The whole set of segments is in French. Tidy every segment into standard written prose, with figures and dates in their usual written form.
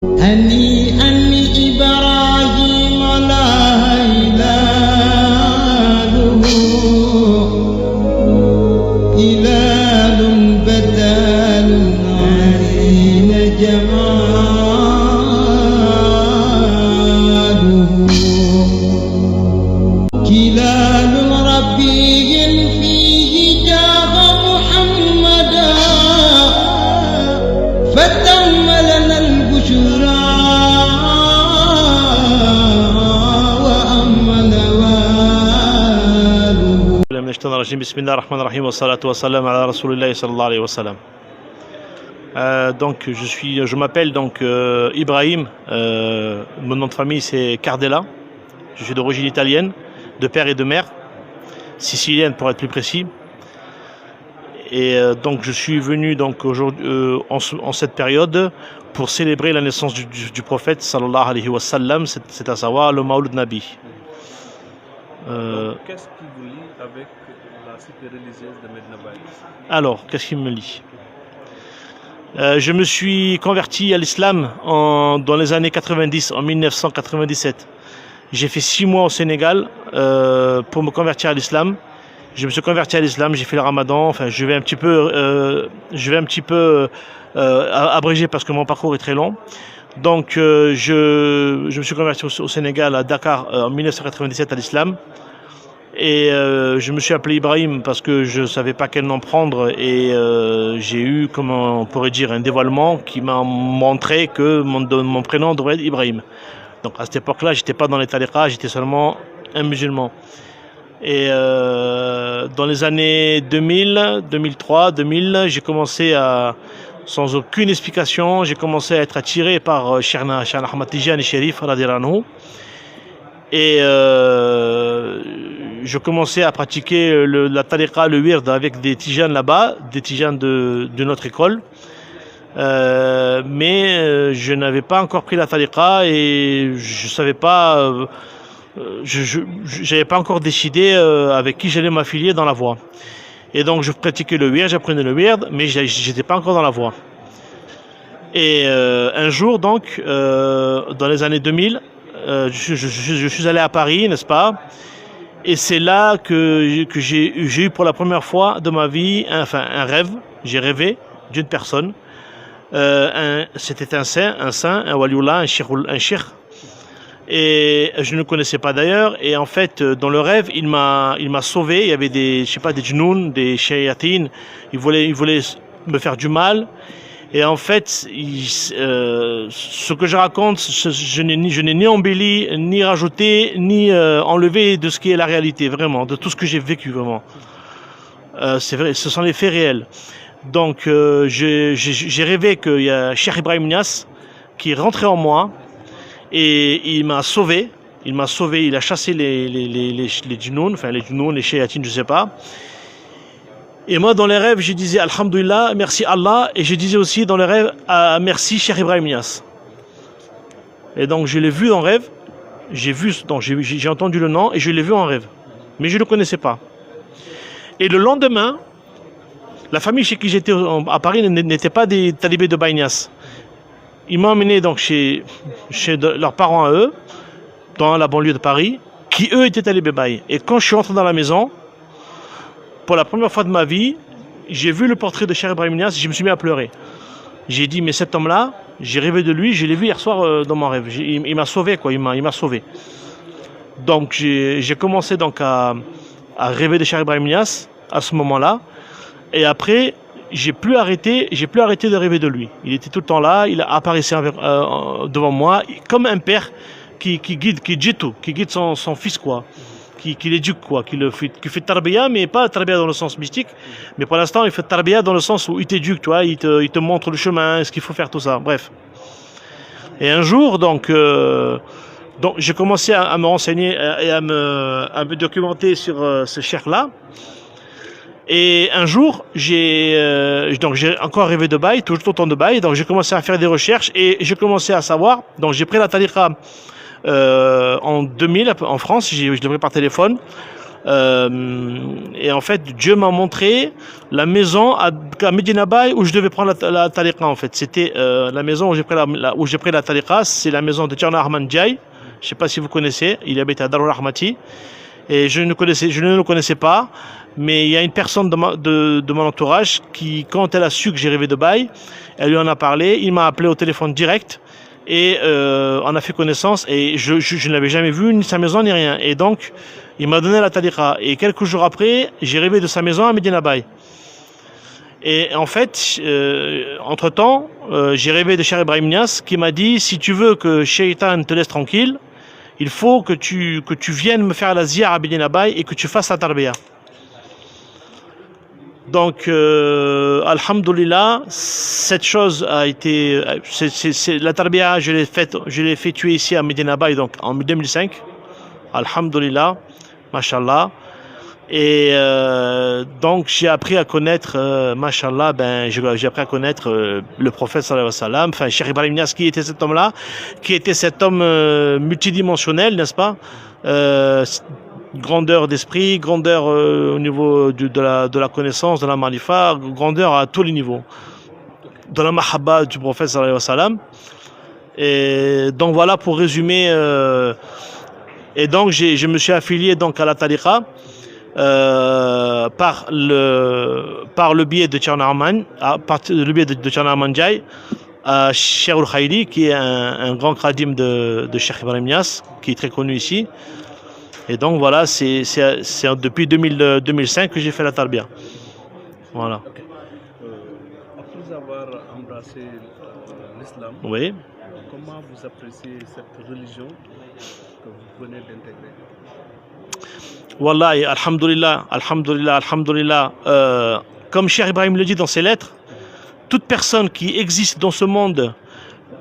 هنيئا لإبراهيم لا هلاله هلال بدا للناظرين جماله كلال ربي فيه جاب محمدا فتم لنا البشرى وأمن واله. من الشيطان الرجيم. بسم الله الرحمن الرحيم والصلاة والسلام على رسول الله صلى الله عليه وسلم. Donc je m'appelle donc Ibrahim, mon nom de famille c'est Cardella, je suis d'origine italienne, de père et de mère, sicilienne pour être plus précis. Et donc je suis venu donc aujourd'hui en cette période pour célébrer la naissance du prophète sallallahu alayhi wa sallam, c'est à savoir le Mawlud Nabi. Qu'est-ce qui vous lie avec la cité religieuse de Medina Baye? Alors, qu'est-ce qui me lie? Je me suis converti à l'islam dans les années 90, en 1997. J'ai fait 6 mois au Sénégal pour me convertir à l'islam. Je me suis converti à l'islam, j'ai fait le ramadan, enfin je vais un petit peu abréger parce que mon parcours est très long. Donc je me suis converti au Sénégal, à Dakar, en 1997 à l'islam. Et je me suis appelé Ibrahim parce que je ne savais pas quel nom prendre et j'ai eu, comment on pourrait dire, un dévoilement qui m'a montré que mon prénom devrait être Ibrahim. Donc à cette époque-là, j'étais pas dans les tariqas, j'étais seulement un musulman. Et dans les années 2000, 2003, 2000, j'ai commencé à, sans aucune explication, j'ai commencé à être attiré par Cheikh Ahmad Tijani Chérif radhiyallahu anhu. Et je commençais à pratiquer la tariqa, le wird avec des tijanes là-bas, des tijanes de notre école. Mais je n'avais pas encore pris la tariqa et je savais pas, j'avais pas encore décidé avec qui j'allais m'affilier dans la voie. Et donc je pratiquais le wird, j'apprenais le wird, mais j'étais pas encore dans la voie. Et un jour donc, dans les années 2000, je suis allé à Paris, n'est-ce pas? Et c'est là que j'ai eu pour la première fois de ma vie un rêve. J'ai rêvé d'une personne. C'était un saint, un waliullah, un shir. Et je ne le connaissais pas d'ailleurs. Et en fait, dans le rêve, il m'a sauvé. Il y avait des djinnoun, des shayatines. Il voulait me faire du mal. Et en fait, ce que je raconte, je n'ai ni embelli, ni rajouté, ni enlevé de ce qui est la réalité, vraiment, de tout ce que j'ai vécu, vraiment. C'est vrai, ce sont les faits réels. Donc, j'ai rêvé qu'il y a Cheikh Ibrahim Niass qui est rentré en moi et il m'a sauvé. Il a chassé les djinnoun, enfin les djinnoun, les shayatines, je sais pas. Et moi, dans les rêves, je disais Alhamdulillah, merci Allah, et je disais aussi dans les rêves merci Cheikh Ibrahim Niass. Et donc, je l'ai vu en rêve, j'ai entendu le nom et je l'ai vu en rêve, mais je ne le connaissais pas. Et le lendemain, la famille chez qui j'étais à Paris n'était pas des talibés de Baye Niass. Ils m'ont emmené donc chez leurs parents à eux, dans la banlieue de Paris, qui eux étaient talibés Baye. Et quand je suis rentré dans la maison, pour la première fois de ma vie, j'ai vu le portrait de Cheikh Ibrahim Niass, je me suis mis à pleurer. J'ai dit, mais cet homme-là, j'ai rêvé de lui, je l'ai vu hier soir dans mon rêve. Il m'a sauvé, quoi, il m'a sauvé. Donc j'ai commencé donc à rêver de Cheikh Ibrahim Niass à ce moment-là. Et après, j'ai plus arrêté de rêver de lui. Il était tout le temps là, il apparaissait devant moi, comme un père qui guide son fils, quoi. Qui l'éduque, quoi, qui fait tarbiya, mais pas tarbiya dans le sens mystique, mais pour l'instant il fait tarbiya dans le sens où il t'éduque, tu vois, il te montre le chemin, ce qu'il faut faire, tout ça, bref. Et un jour, donc j'ai commencé à me renseigner et à me documenter sur ce cheikh-là. Et un jour, j'ai encore rêvé de Baye, toujours autant de Baye, donc j'ai commencé à faire des recherches et j'ai commencé à savoir, donc j'ai pris la tariqa en 2000 en France, je l'ai pris par téléphone. Et en fait, Dieu m'a montré la maison à Medina Bay où je devais prendre la tariqa. En fait, c'était la maison où j'ai pris la tariqa. C'est la maison de Tcherna Ahmad Jai. Je ne sais pas si vous connaissez. Il habite à Darul Rahmati. Et je ne le connaissais pas. Mais il y a une personne de mon entourage qui, quand elle a su que j'ai rêvé de Baye, elle lui en a parlé. Il m'a appelé au téléphone direct. Et on a fait connaissance. Et je ne l'avais jamais vu, ni sa maison, ni rien. Et donc, il m'a donné la tariqa. Et quelques jours après, j'ai rêvé de sa maison à Medina Bay. Et en fait, entre-temps, j'ai rêvé de Cheikh Ibrahim Niass qui m'a dit, si tu veux que Shaitan te laisse tranquille, il faut que tu viennes me faire la ziyara à Medina Bay et que tu fasses la tarbiya. Donc, alhamdoulilah, cette chose a été... la tarbiya, je l'ai fait tuer ici à Medina Bay, donc en 2005. Alhamdoulilah, mashallah. Et donc j'ai appris à connaître, mashallah, j'ai appris à connaître le prophète sallallahu alayhi wa sallam, enfin Cheikh Ibrahim Niass, qui était cet homme-là, qui était cet homme multidimensionnel, n'est-ce pas, grandeur d'esprit, grandeur au niveau de la connaissance, de la manifa, grandeur à tous les niveaux, de la mahabba du prophète sallallahu alayhi wa sallam. Et donc voilà pour résumer. Et donc je me suis affilié donc à la tariqa. Par le biais de Tcherna Ahmad Jai, à Cheikh Al-Khairi, qui est un grand khadim de Cheikh Ibrahim Niass, qui est très connu ici. Et donc voilà, c'est depuis 2005 que j'ai fait la tarbiya. Voilà. Okay. Après avoir embrassé l'islam, Oui. comment vous appréciez cette religion que vous venez d'intégrer? Wallahi, alhamdulillah, alhamdulillah, alhamdulillah. Comme Cheikh Ibrahim le dit dans ses lettres, toute personne qui existe dans ce monde,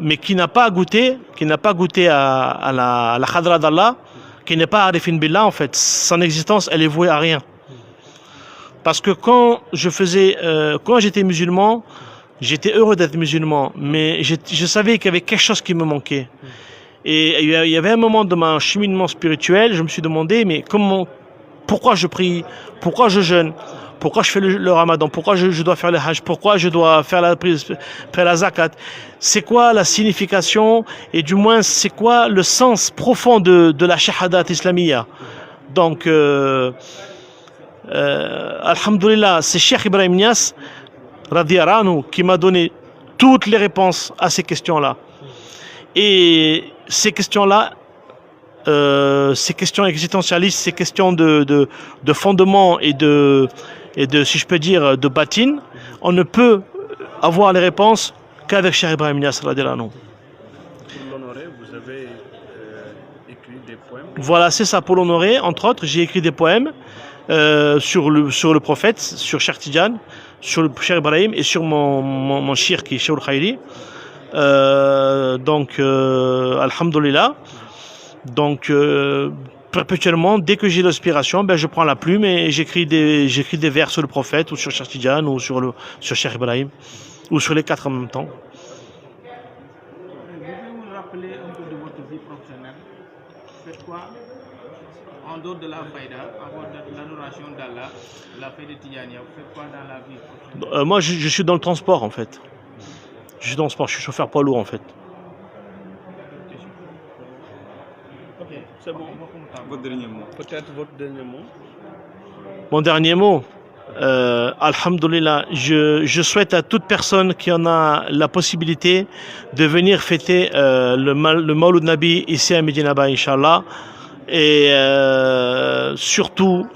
mais qui n'a pas goûté à la khadra d'Allah, qui n'est pas arifin billah, en fait, son existence, elle est vouée à rien. Parce que quand j'étais musulman, j'étais heureux d'être musulman, mais je savais qu'il y avait quelque chose qui me manquait. Et il y avait un moment de mon cheminement spirituel, je me suis demandé, mais pourquoi je prie, pourquoi je jeûne, pourquoi je fais le ramadan, pourquoi je dois faire le hajj, pourquoi je dois faire la zakat, c'est quoi la signification et du moins c'est quoi le sens profond de la shahadat islamiyya. Donc, alhamdulillah, c'est Cheikh Ibrahim Niass, radiyallahu anhu, qui m'a donné toutes les réponses à ces questions-là. Et ces questions-là, ces questions existentialistes, ces questions de fondement et de, si je peux dire, de batine, on ne peut avoir les réponses qu'avec Cheikh Ibrahim Niass, radiyallahu anhu. Pour l'honorer, vous avez écrit des poèmes. Voilà, c'est ça, pour l'honorer, entre autres, j'ai écrit des poèmes sur le prophète, sur Cheikh Tidiane, sur le Cheikh Ibrahim et sur mon shir qui est Cheikh Al-Khairi. Donc, alhamdulillah. Donc, perpétuellement, dès que j'ai l'inspiration, je prends la plume et j'écris des vers sur le prophète ou sur Cheikh Tidiane ou sur Cheikh Ibrahim ou sur les quatre en même temps. Pouvez-vous nous rappeler un peu de votre vie professionnelle? Vous faites quoi en dehors de la faïda, en dehors de l'adoration d'Allah, la faïda Tidjaniya? Vous faites quoi dans la vie professionnelle? Moi, je suis dans le transport en fait. Je suis dans le transport, je suis chauffeur poids lourd en fait. Ok, c'est bon. Votre dernier mot. Peut-être votre dernier mot. Mon dernier mot, alhamdulillah, je souhaite à toute personne qui en a la possibilité de venir fêter le Mawlud Nabi ici à Medina Bay, Inch'Allah. Et surtout,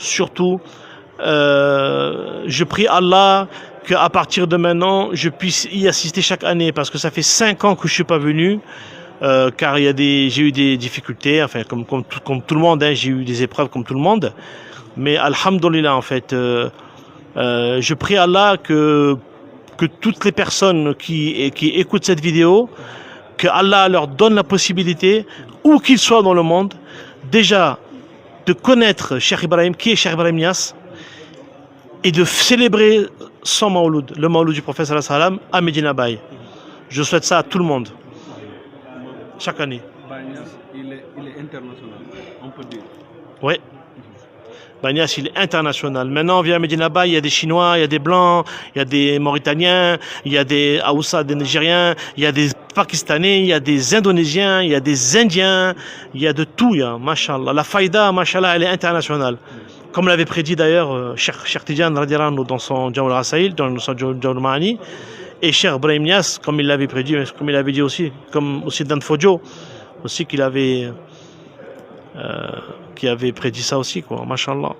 je prie Allah qu'à partir de maintenant, je puisse y assister chaque année, parce que ça fait 5 ans que je ne suis pas venu, car j'ai eu des difficultés, enfin comme tout le monde, hein, j'ai eu des épreuves comme tout le monde. Mais alhamdulillah, en fait, je prie Allah que toutes les personnes qui écoutent cette vidéo, que Allah leur donne la possibilité, où qu'ils soient dans le monde, déjà de connaître Cheikh Ibrahim, qui est Cheikh Ibrahim Niass, et de célébrer son Mawlud, le Mawlud du prophète sallallahu alayhi wa sallam à Medina Bay. Je souhaite ça à tout le monde, chaque année. Baye Niass, il est international, on peut dire. Oui. Bagnès, il est international. Maintenant, on vient à Medina Bay, il y a des Chinois, il y a des Blancs, il y a des Mauritaniens, il y a des Haoussa, des Nigériens, il y a des Pakistanais, il y a des Indonésiens, il y a des Indiens, il y a de tout, mashallah. La faïda, mashallah, elle est internationale. Comme l'avait prédit d'ailleurs Cheikh Tidiane Radiallahu anhu dans son Jawal Rasaïl, dans son Jawal Ma'ani, et Cheikh Ibrahim Niass, comme il l'avait prédit, comme il avait dit aussi, comme aussi Dan Fodjo, aussi qui avait prédit ça aussi, quoi, mashallah.